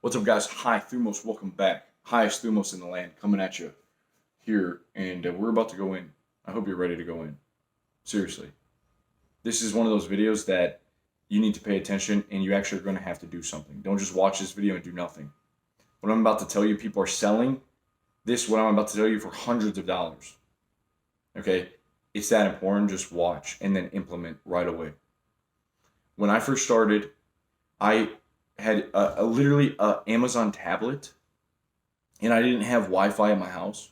What's up, guys? Hi, Thumos. Welcome back. Highest Thumos in the land coming at you here, and we're about to go in. I hope you're ready to go in. Seriously. This is one of those videos that you need to pay attention, and you actually are going to have to do something. Don't just watch this video and do nothing. What I'm about to tell you, people are selling what I'm about to tell you for hundreds of dollars. Okay? It's that important. Just watch and then implement right away. When I first started, I had literally a Amazon tablet, and I didn't have Wi-Fi at my house.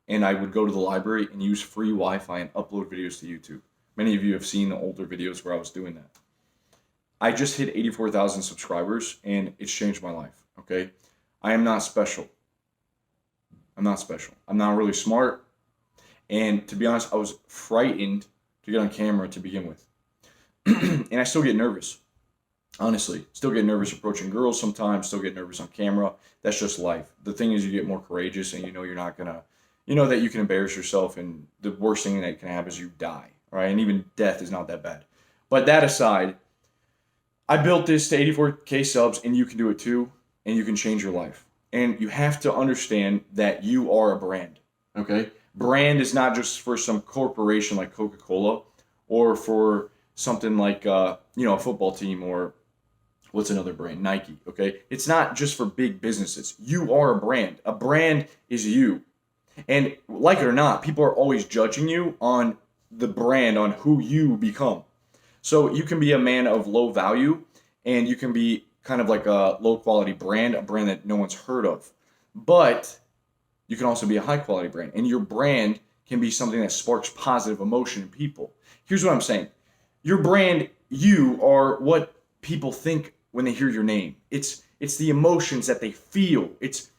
And I would go to the library and use free Wi-Fi and upload videos to YouTube. Many of you have seen the older videos where I was doing that. I just hit 84,000 subscribers, and it's changed my life, okay? I am not special. I'm not special. I'm not really smart. And to be honest, I was frightened to get on camera to begin with. And I still get nervous. Honestly, still get nervous approaching girls sometimes, still get nervous on camera. That's just life. The thing is, you get more courageous, and you're not gonna, that you can embarrass yourself, and the worst thing that can happen is you die, right? And even death is not that bad. But that aside, I built this to 84K subs, and you can do it too, and you can change your life. And you have to understand that you are a brand, okay? Brand is not just for some corporation like Coca-Cola, or for something like, a football team, or what's another brand? Nike, okay? It's not just for big businesses. You are a brand. A brand is you. And like it or not, people are always judging you on the brand, on who you become. So you can be a man of low value, and you can be kind of like a low quality brand, a brand that no one's heard of. But you can also be a high quality brand. And your brand can be something that sparks positive emotion in people. Here's what I'm saying. Your brand, you are what people think when they hear your name. It's the emotions that they feel. It's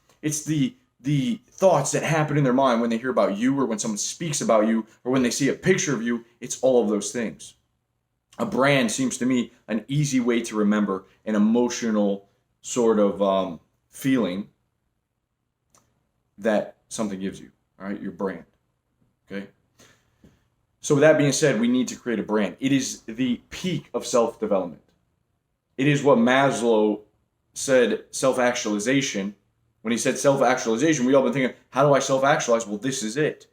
the thoughts that happen in their mind when they hear about you, or when someone speaks about you, or when they see a picture of you. It's all of those things. A brand seems to me an easy way to remember an emotional sort of feeling that something gives you. All right, your brand. Okay. So with that being said, we need to create a brand. It is the peak of self-development. It is what Maslow said, self-actualization. When he said self-actualization, we all been thinking, how do I self-actualize? Well, this is it.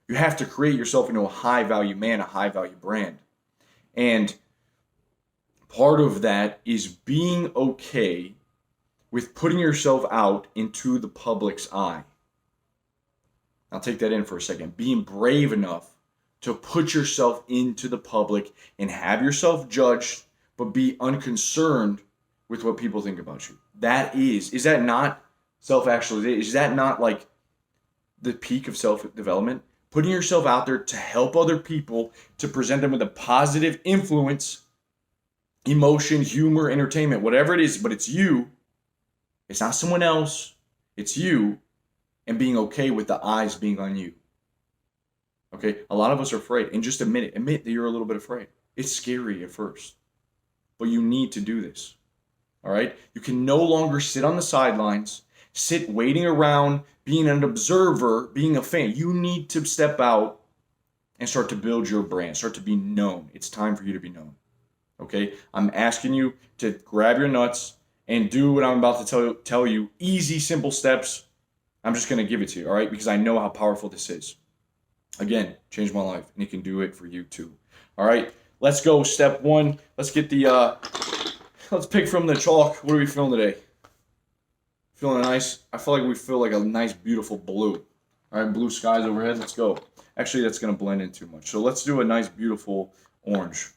You have to create yourself into a high-value man, a high-value brand. And part of that is being okay with putting yourself out into the public's eye. I'll take that in for a second. Being brave enough to put yourself into the public and have yourself judged, but be unconcerned with what people think about you. Is that not self-actualization? Is that not like the peak of self-development? Putting yourself out there to help other people, to present them with a positive influence, emotion, humor, entertainment, whatever it is, but it's you. It's not someone else. It's you, and being okay with the eyes being on you. Okay, a lot of us are afraid, and just admit that you're a little bit afraid. It's scary at first, but you need to do this. All right, you can no longer sit on the sidelines, sit waiting around, being an observer, being a fan. You need to step out and start to build your brand, start to be known. It's time for you to be known. Okay, I'm asking you to grab your nuts and do what I'm about to tell you. Easy, simple steps. I'm just going to give it to you, all right, because I know how powerful this is. Again, changed my life, and you can do it for you too. All right, let's go. Step one. Let's get let's pick from the chalk. What are we feeling today? Feeling nice? I feel like we feel like a nice, beautiful blue. All right, blue skies overhead. Let's go. Actually, that's going to blend in too much. So let's do a nice, beautiful orange.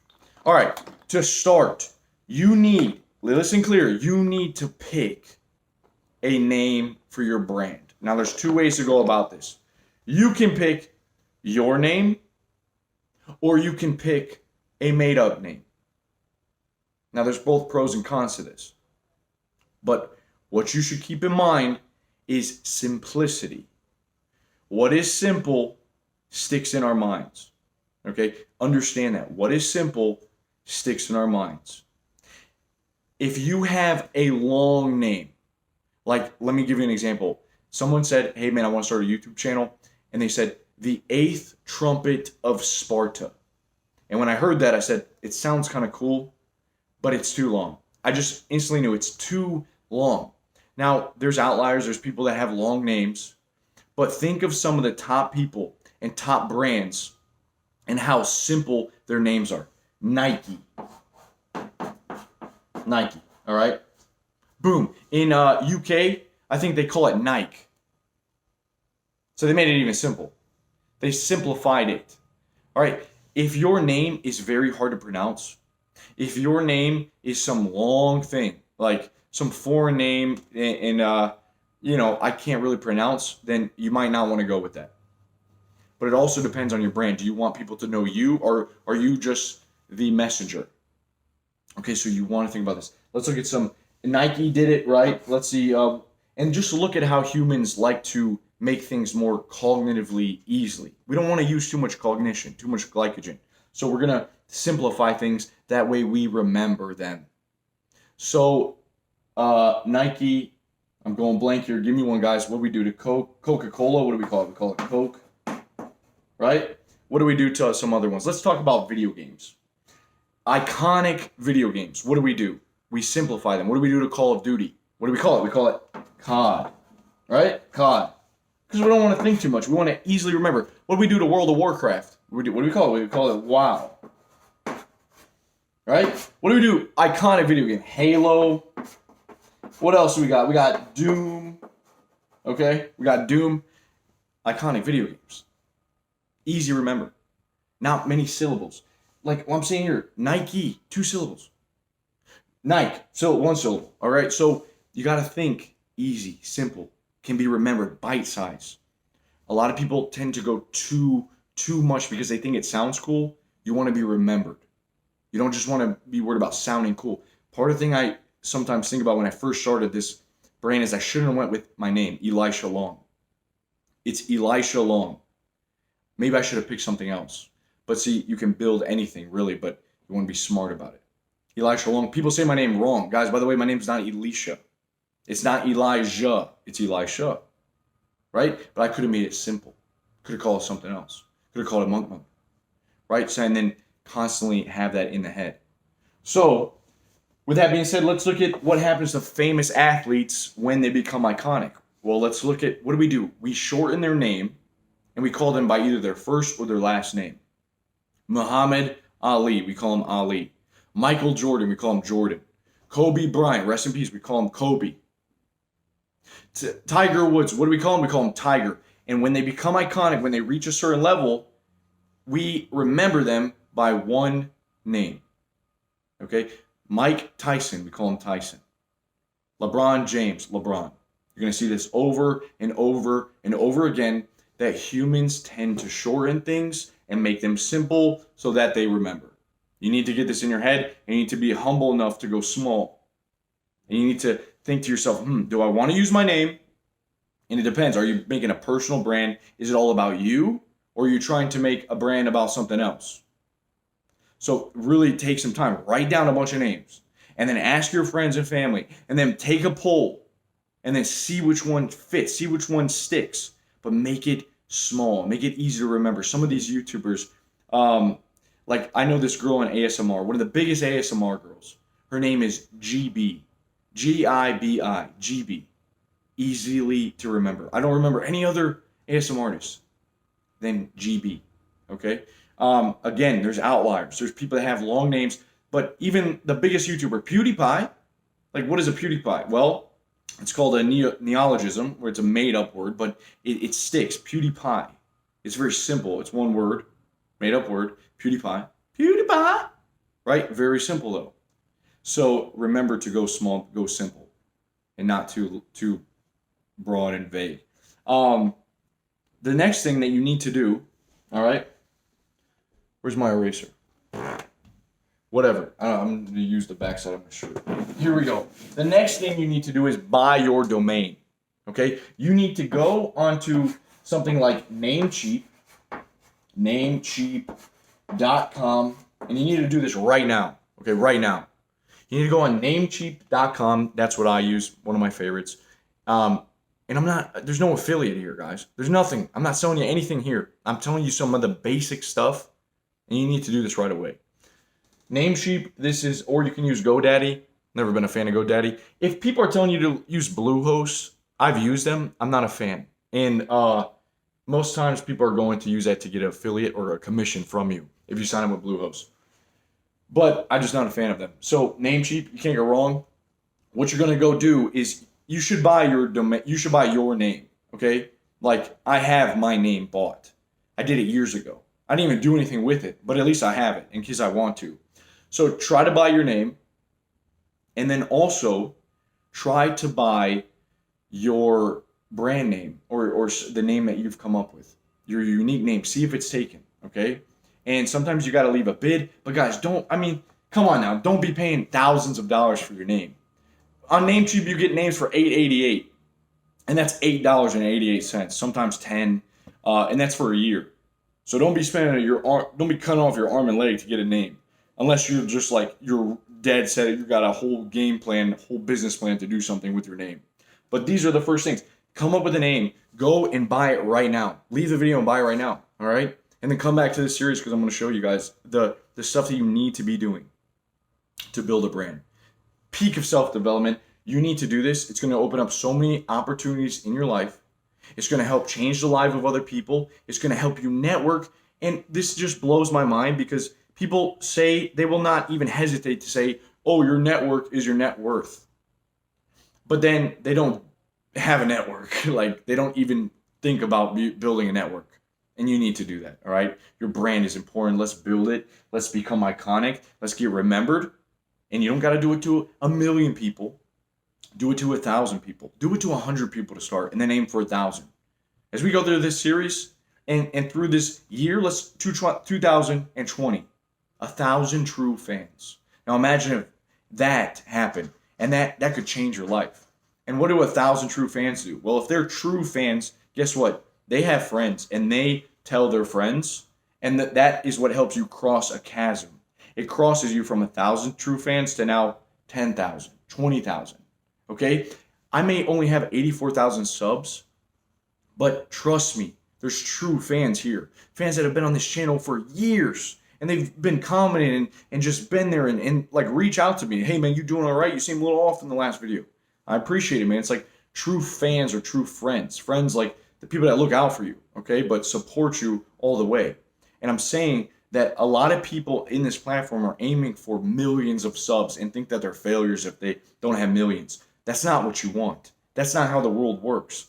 All right, to start, listen clear, you need to pick a name for your brand. Now, there's two ways to go about this. You can pick your name, or you can pick a made-up name. Now, there's both pros and cons to this. But what you should keep in mind is simplicity. What is simple sticks in our minds. Okay? Understand that. What is simple sticks in our minds. If you have a long name, like, let me give you an example. Someone said, hey, man, I want to start a YouTube channel. And they said, the eighth trumpet of Sparta. And when I heard that, I said, it sounds kind of cool, but it's too long. I just instantly knew it's too long. Now, there's outliers, there's people that have long names, but think of some of the top people and top brands and how simple their names are. Nike. Nike, all right? Boom. In UK, I think they call it Nike. So they made it even simple. They simplified it. All right, if your name is very hard to pronounce, if your name is some long thing, like some foreign name and I can't really pronounce, then you might not want to go with that. But it also depends on your brand. Do you want people to know you, or are you just the messenger? Okay, so you want to think about this. Let's look at some. Nike did it, right? Let's see. And just look at how humans like to make things more cognitively easily. We don't want to use too much cognition, too much glycogen. So we're going to simplify things. That way we remember them. So Nike, I'm going blank here. Give me one, guys. What do we do to Coca-Cola? What do we call it? We call it Coke, right? What do we do to some other ones? Let's talk about video games. Iconic video games. What do? We simplify them. What do we do to Call of Duty? What do we call it? We call it COD, right? COD. Because we don't want to think too much. We want to easily remember. What do we do to World of Warcraft? What do we call it? We call it WoW. Right? What do we do? Iconic video game. Halo. What else do we got? We got Doom. Okay? We got Doom. Iconic video games. Easy to remember. Not many syllables. Like what I'm saying here, Nike, 2 syllables. Nike, so 1 syllable. All right? So you got to think easy, simple, can be remembered, bite size. A lot of people tend to go too much because they think it sounds cool. You want to be remembered. You don't just want to be worried about sounding cool. Part of the thing I sometimes think about when I first started this brand is I shouldn't have went with my name, Elisha Long. It's Elisha Long. Maybe I should have picked something else. But see, you can build anything really, but you want to be smart about it. Elisha Long. People say my name wrong. Guys, by the way, my name's not Elisha. It's not Elijah. It's Elisha. Right? But I could have made it simple. Could have called it something else. Could have called it Monk. Right? So, and then constantly have that in the head. So, with that being said, let's look at what happens to famous athletes when they become iconic. Well, let's look at, what do? We shorten their name, and we call them by either their first or their last name. Muhammad Ali, we call him Ali. Michael Jordan, we call him Jordan. Kobe Bryant, rest in peace, we call him Kobe. Tiger Woods, what do we call him? We call him Tiger. And when they become iconic, when they reach a certain level, we remember them by one name. Okay? Mike Tyson, we call him Tyson. LeBron James, LeBron. You're going to see this over and over and over again, that humans tend to shorten things and make them simple so that they remember. You need to get this in your head, and you need to be humble enough to go small. And you need to think to yourself, do I want to use my name? And it depends. Are you making a personal brand? Is it all about you? Or are you trying to make a brand about something else? So really take some time. Write down a bunch of names. And then ask your friends and family. And then take a poll. And then see which one fits. See which one sticks. But make it small. Make it easy to remember. Some of these YouTubers, like I know this girl in ASMR, one of the biggest ASMR girls. Her name is GB. G-I-B-I. GB. Easily to remember. I don't remember any other ASMR artists than GB. Okay? Again, there's outliers. There's people that have long names. But even the biggest YouTuber, PewDiePie, like what is a PewDiePie? Well, it's called a neologism, where it's a made-up word, but it sticks. PewDiePie. It's very simple. It's one word, made-up word, PewDiePie. PewDiePie! Right? Very simple, though. So remember to go small, go simple, and not too broad and vague. The next thing that you need to do, all right? Where's my eraser? Whatever. I'm going to use the backside of my shirt. Here we go. The next thing you need to do is buy your domain. Okay? You need to go onto something like Namecheap, namecheap.com, and you need to do this right now. Okay, right now. You need to go on namecheap.com. That's what I use, one of my favorites. And there's no affiliate here, guys. There's nothing. I'm not selling you anything here. I'm telling you some of the basic stuff, and you need to do this right away. Namecheap, or you can use GoDaddy. Never been a fan of GoDaddy. If people are telling you to use Bluehost, I've used them. I'm not a fan. And most times people are going to use that to get an affiliate or a commission from you if you sign up with Bluehost. But I'm just not a fan of them. So Namecheap, you can't go wrong. What you're gonna go do is you should buy your domain. You should buy your name. Okay, like I have my name bought. I did it years ago. I didn't even do anything with it, but at least I have it in case I want to. So try to buy your name, and then also try to buy your brand name or the name that you've come up with, your unique name. See if it's taken, okay? And sometimes you got to leave a bid, but guys, come on now, don't be paying thousands of dollars for your name. On Namecheap, you get names for $8.88, and that's $8.88, sometimes 10, and that's for a year. So don't be don't be cutting off your arm and leg to get a name, unless you're just like you're dead set. You got a whole game plan, whole business plan to do something with your name. But these are the first things. Come up with a name. Go and buy it right now. Leave the video and buy it right now. All right, and then come back to this series because I'm going to show you guys the stuff that you need to be doing to build a brand. Peak of self-development. You need to do this. It's going to open up so many opportunities in your life. It's going to help change the life of other people. It's going to help you network. And this just blows my mind because people say they will not even hesitate to say, oh, your network is your net worth. But then they don't have a network. Like they don't even think about building a network. And you need to do that. All right. Your brand is important. Let's build it. Let's become iconic. Let's get remembered. And you don't got to do it to 1 million people. Do it to 1,000 people. Do it to 100 people to start, and then aim for 1,000. As we go through this series and through this year, 2020, 1,000 true fans. Now imagine if that happened, and that could change your life. And what do 1,000 true fans do? Well, if they're true fans, guess what? They have friends, and they tell their friends, and that is what helps you cross a chasm. It crosses you from 1,000 true fans to now 10,000, 20,000. Okay, I may only have 84,000 subs, but trust me, there's true fans here. Fans that have been on this channel for years, and they've been commenting and just been there and like reach out to me. Hey man, you doing all right? You seem a little off in the last video. I appreciate it, man. It's like true fans or true friends. Friends like the people that look out for you, okay, but support you all the way. And I'm saying that a lot of people in this platform are aiming for millions of subs and think that they're failures if they don't have millions. That's not what you want. That's not how the world works.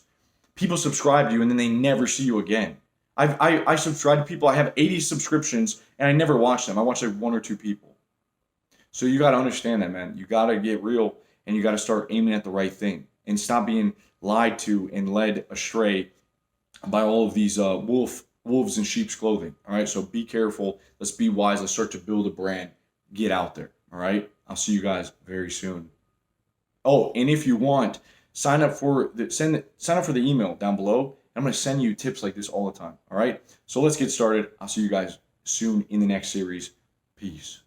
People subscribe to you and then they never see you again. I subscribe to people. I have 80 subscriptions and I never watch them. I watch like 1 or 2 people. So you got to understand that, man. You got to get real and you got to start aiming at the right thing and stop being lied to and led astray by all of these wolves in sheep's clothing. All right. So be careful. Let's be wise. Let's start to build a brand. Get out there. All right. I'll see you guys very soon. Oh, and if you want, sign up for the email down below. I'm going to send you tips like this all the time. All right. So let's get started. I'll see you guys soon in the next series. Peace.